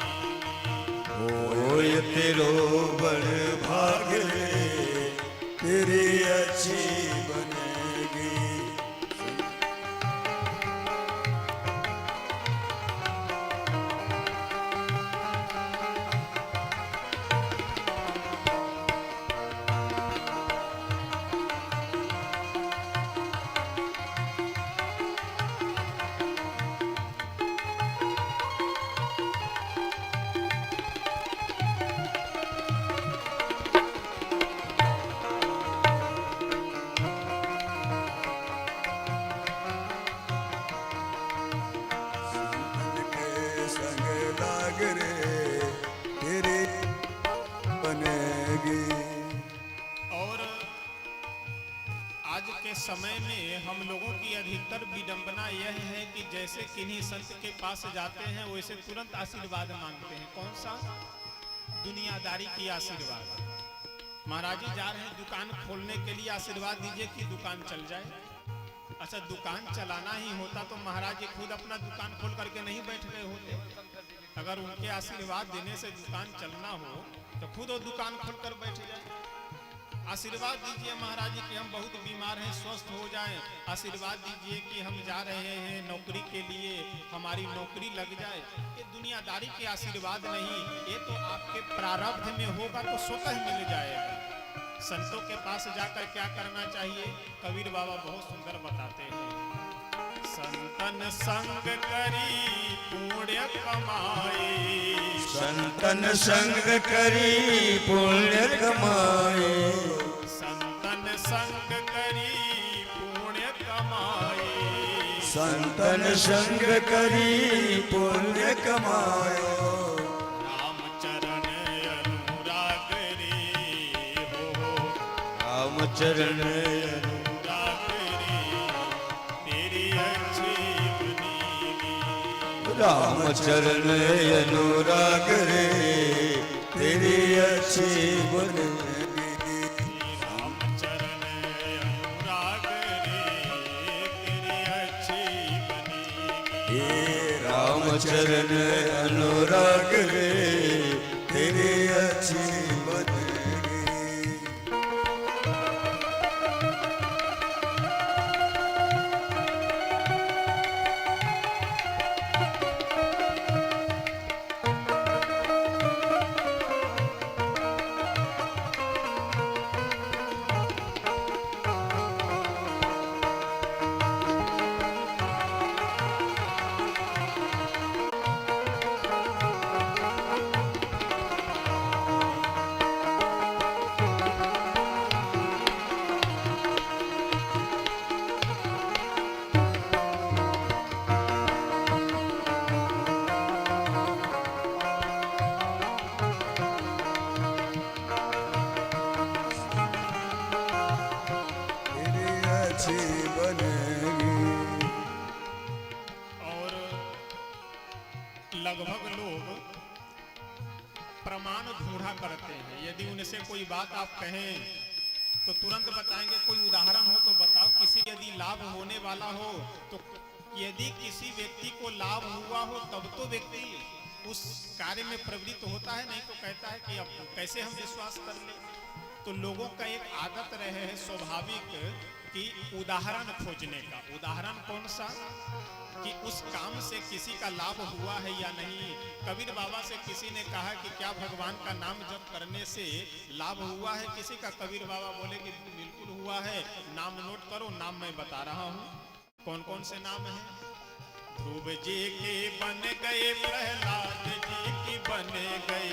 होय तेरो बड़ भाग रे, तेरी अच्छी बनेगी। और आज के समय में हम लोगों की अधिकतर विडंबना यह है कि जैसे किन्हीं संत के पास जाते हैं वैसे तुरंत आशीर्वाद मांगते हैं। कौन सा? दुनियादारी की आशीर्वाद। महाराज जी जा रहे हैं दुकान खोलने के लिए, आशीर्वाद दीजिए कि दुकान चल जाए। अच्छा, दुकान चलाना ही होता तो महाराज जी खुद अपना दुकान खोल करके नहीं बैठ गए होते। अगर उनके आशीर्वाद देने से दुकान चलना हो तो खुद वो दुकान खोलकर बैठ जाए। आशीर्वाद दीजिए महाराज जी कि हम बहुत बीमार हैं, स्वस्थ हो जाएं। आशीर्वाद दीजिए कि हम जा रहे हैं नौकरी के लिए, हमारी नौकरी लग जाए। ये दुनियादारी के आशीर्वाद नहीं, ये तो आपके प्रारब्ध में होगा तो स्वतः मिल जाएगा। संतों के पास जाकर क्या करना चाहिए? कबीर बाबा बहुत सुंदर बताते हैं, संतन संग करी पुण्य कमाए, संतन संग करी पुण्य कमाए, संतन संग करी पुण्य कमाए, संतन संग करी पुण्य कमाए। रामचरण अनुराग रे हो, रामचरण अनुराग रे, तेरी अच्छी बनेगी। रामचरण अनुराग रे, तेरी अच्छी बनेगी। रामचरण अनुराग रे, तेरी अच्छी बनेगी। हे रामचरण अनुराग रे, तेरी अच्छी बनेगी। लगभग लोग जैसे कोई बात आप कहें तो तुरंत बताएंगे, कोई उदाहरण हो तो बताओ। किसी यदि लाभ होने वाला हो तो यदि किसी व्यक्ति को लाभ हुआ हो तब तो व्यक्ति उस कार्य में प्रवृत्त होता है, नहीं तो कहता है कि अब कैसे हम विश्वास कर ले। तो लोगों का एक आदत रहे है स्वाभाविक कि उदाहरण खोजने का। उदाहरण कौन सा? कि उस काम से किसी का लाभ हुआ है या नहीं। कबीर बाबा से किसी ने कहा कि क्या भगवान का नाम जप करने से लाभ हुआ है किसी का? कबीर बाबा बोले कि बिल्कुल हुआ है, नाम नोट करो। नाम मैं बता रहा हूँ, कौन कौन से नाम हैं। ध्रुव जी के बन गए, प्रहलाद जी की बन गए,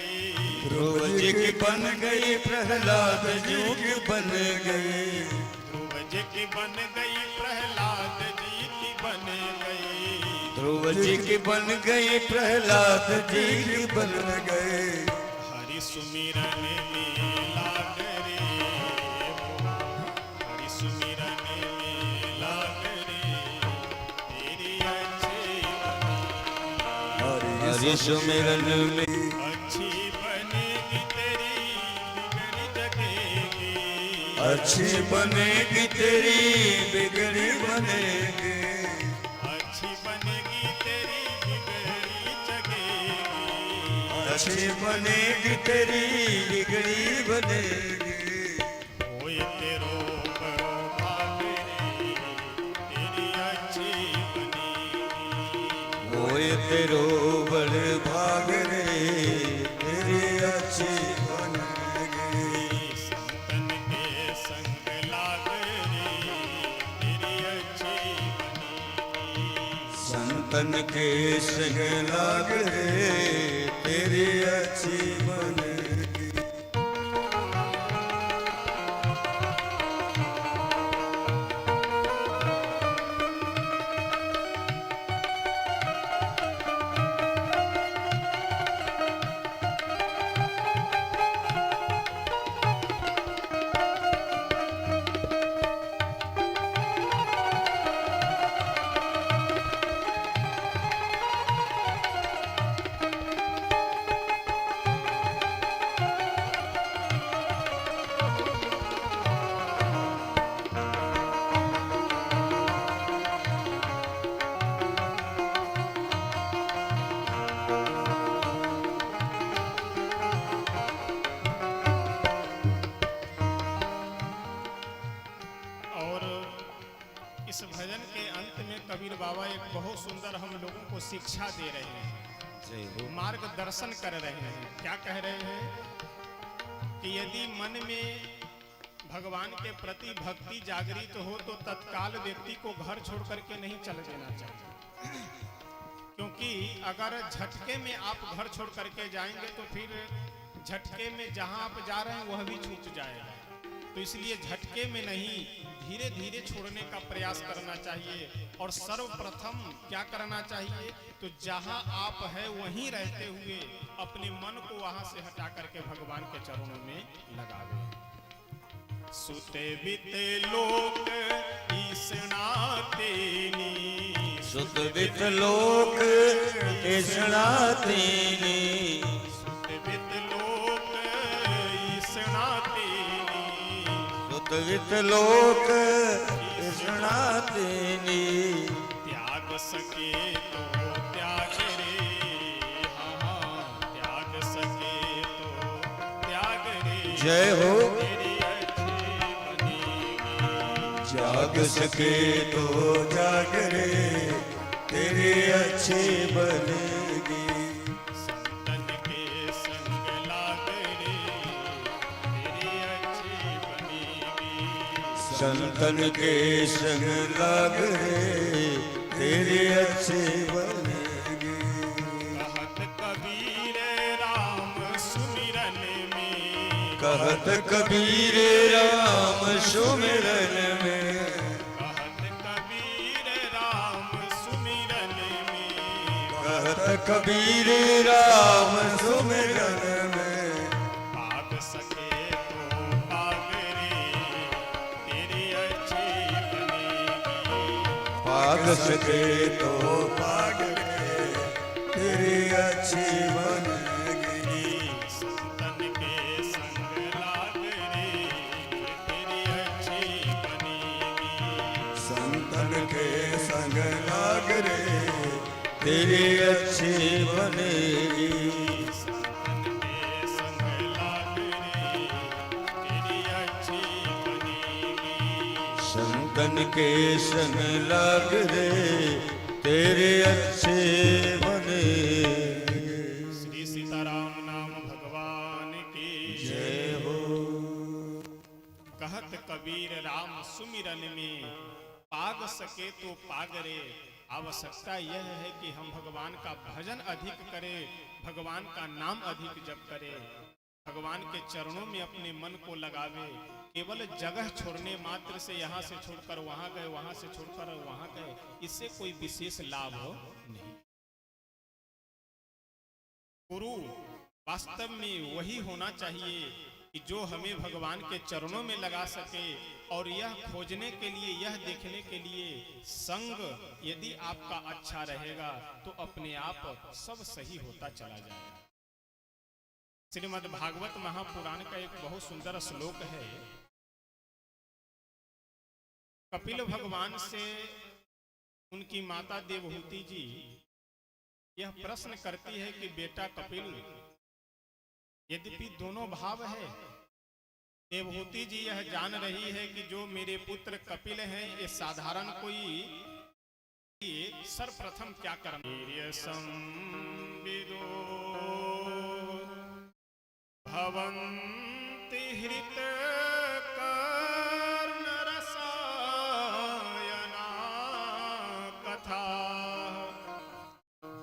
ध्रुव जी की बन गई, प्रहलाद जी की बन गई, ध्रुव जी की बन गई, प्रहलाद जी की बन गई, ध्रुव जी की बन गई, प्रहलाद जी की बन गए। हरि सुमिरन में लाग रे, हरि सुमिरन में लाग रे, तेरी अच्छी हरि सुमिरन में अच्छी बनेगी तेरी बिगड़ी जगेगी, अच्छी बनेगी तेरी बिगड़ी बनेगी, अच्छी बनेगी तेरी बिगड़ी जगेगी, अच्छी बनेगी तेरी बिगड़ी बनेगी। होए तेरो भाग रे, तेरी अच्छी बनेगी, होए तेरो बड़ भाग रे, तेरी अच्छी बनेगी। संतन के संग लाग रे, तेरी अच्छी बनेगी, संतन के संग लाग रे, तेरी अच्छी बनेगी। और इस भजन के अंत में कबीर बाबा एक बहुत सुंदर हम लोगों को शिक्षा दे रहे हैं, मार्गदर्शन कर रहे हैं। क्या कह रहे हैं कि यदि मन में भगवान के प्रति भक्ति जागृत हो तो तत्काल व्यक्ति को घर छोड़ करके नहीं चल देना चाहिए, क्योंकि अगर झटके में आप घर छोड़ करके जाएंगे तो फिर झटके में जहां आप जा रहे हैं वह भी छूट जाएगा। तो इसलिए झटके में नहीं, धीरे धीरे छोड़ने का प्रयास करना चाहिए। और सर्वप्रथम क्या करना चाहिए? तो जहां आप है वहीं रहते हुए अपने मन को वहां से हटा करके भगवान के चरणों में लगावे। सुते बीते लोक ईसना तेनी, सुत वित लोक तृष्णा तेनी, सुत बीत लोक ईसना तेनी, सुत वित लोक तृष्णा तेनी। त्याग सके तो त्याग रे, हाँ त्याग सके तो त्याग रे, जय हो। तेरी अच्छी बनेगी, जाग सके तो जाग रे, तेरी अच्छी बनेगी। संतन के संग लाग रे, तेरी अच्छी बनेगी, संतन के संग लाग रे, तेरी अच्छी बनेगी। कहत कबीर राम सुमिरन में, कहत कबीर राम सुमिरन में, कहत कबीर राम सुमिरन में, कहत कबीर राम सुमिरन में। पाग सके तो पाग रे, तेरी अच्छी बनेगी, पाग सके तो पाग रे, तेरी अच्छी बनेगी। संतन के संग लाग रे तेरी अच्छी बनेगी। सावन के संग लाग रे तेरी अच्छी बनेगी। संतन के संग लाग रे तेरे अच्छे बनेगी। श्री सीताराम नाम भगवान की जय हो। कहत कबीर राम सुमिरन में पाग सके तो पागरे। आवश्यकता यह है कि हम भगवान का भजन अधिक करें, भगवान का नाम अधिक जप करें, भगवान के चरणों में अपने मन को लगावे। केवल जगह छोड़ने मात्र से यहाँ से छोड़कर वहां गए, वहां से छोड़कर वहां गए, इससे कोई विशेष लाभ नहीं। गुरु वास्तव में वही होना चाहिए कि जो हमें भगवान के चरणों में लगा सके, और यह खोजने के लिए, यह देखने के लिए, संग यदि आपका अच्छा रहेगा तो अपने आप सब सही होता चला जाएगा। श्रीमद् भागवत महापुराण का एक बहुत सुंदर श्लोक है। कपिल भगवान से उनकी माता देवहूति जी यह प्रश्न करती है कि बेटा कपिल, यद्यपि दोनों भाव है, देवहूति जी यह जान रही है कि जो मेरे पुत्र कपिल हैं ये साधारण कोई, सर्वप्रथम क्या करना, संविदो भवन्ति हृत कर्ण रसायना कथा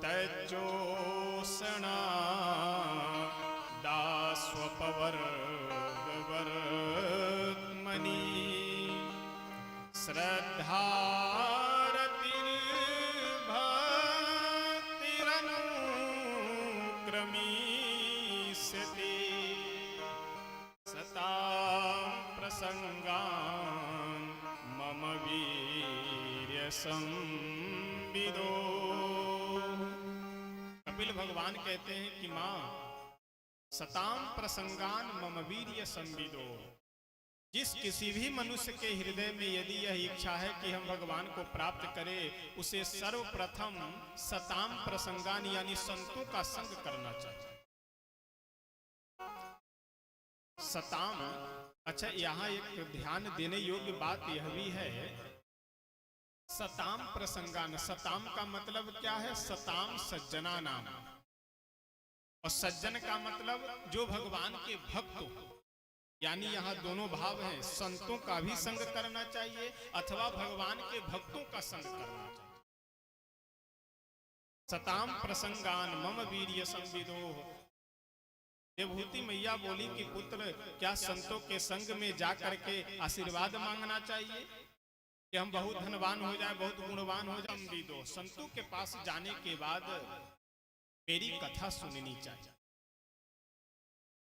तज्जोषणा दास्वपवर श्रद्धारतिर्भक्तिरनुक्रमीष्यति सतां प्रसंगान् मम वीर्य संविदो। कपिल भगवान कहते हैं कि मां, सतां प्रसंगान मम वीर्य संविदो। जिस किसी भी मनुष्य के हृदय में यदि यह इच्छा है कि हम भगवान को प्राप्त करें, उसे सर्वप्रथम सताम प्रसंगान यानी संतों का संग करना चाहिए। सताम, अच्छा यहाँ एक ध्यान देने योग्य बात यह भी है, सताम प्रसंगान, सताम का मतलब क्या है? सताम सज्जना नाम, और सज्जन का मतलब जो भगवान के भक्त हो, यानी यहाँ दोनों भाव हैं, संतों का भी संग करना चाहिए अथवा भगवान के भक्तों का संग करना चाहिए। सताम प्रसंगान मम वीर्य संविदो। देवहूति मैया बोली कि पुत्र, क्या संतों के संग में जाकर के आशीर्वाद मांगना चाहिए कि हम बहुत धनवान हो जाएं, बहुत गुणवान हो जाएं? संविदो, संतों के पास जाने के बाद मेरी कथा सुननी चाहिए,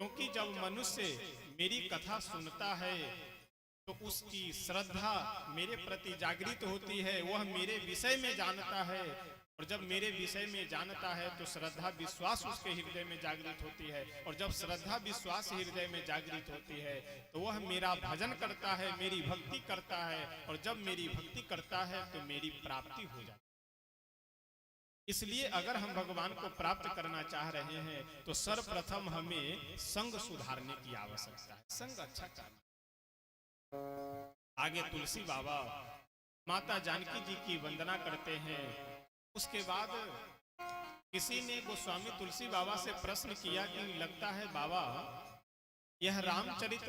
क्योंकि जब मनुष्य मेरी कथा सुनता है तो उसकी श्रद्धा मेरे प्रति जागृत होती है, वह मेरे विषय में जानता है, और जब मेरे विषय में जानता है तो श्रद्धा विश्वास उसके हृदय में जागृत होती है, और जब श्रद्धा विश्वास हृदय में जागृत होती है तो वह मेरा भजन करता है, मेरी भक्ति करता है, और जब मेरी भक्ति करता है तो मेरी प्राप्ति हो जाती है। इसलिए अगर हम भगवान को प्राप्त करना चाह रहे हैं तो सर्वप्रथम हमें संग सुधारने की आवश्यकता है, संग अच्छा करना। आगे तुलसी बाबा माता जानकी जी की वंदना करते हैं। उसके बाद किसी ने गोस्वामी तुलसी बाबा से प्रश्न किया कि लगता है बाबा, यह रामचरित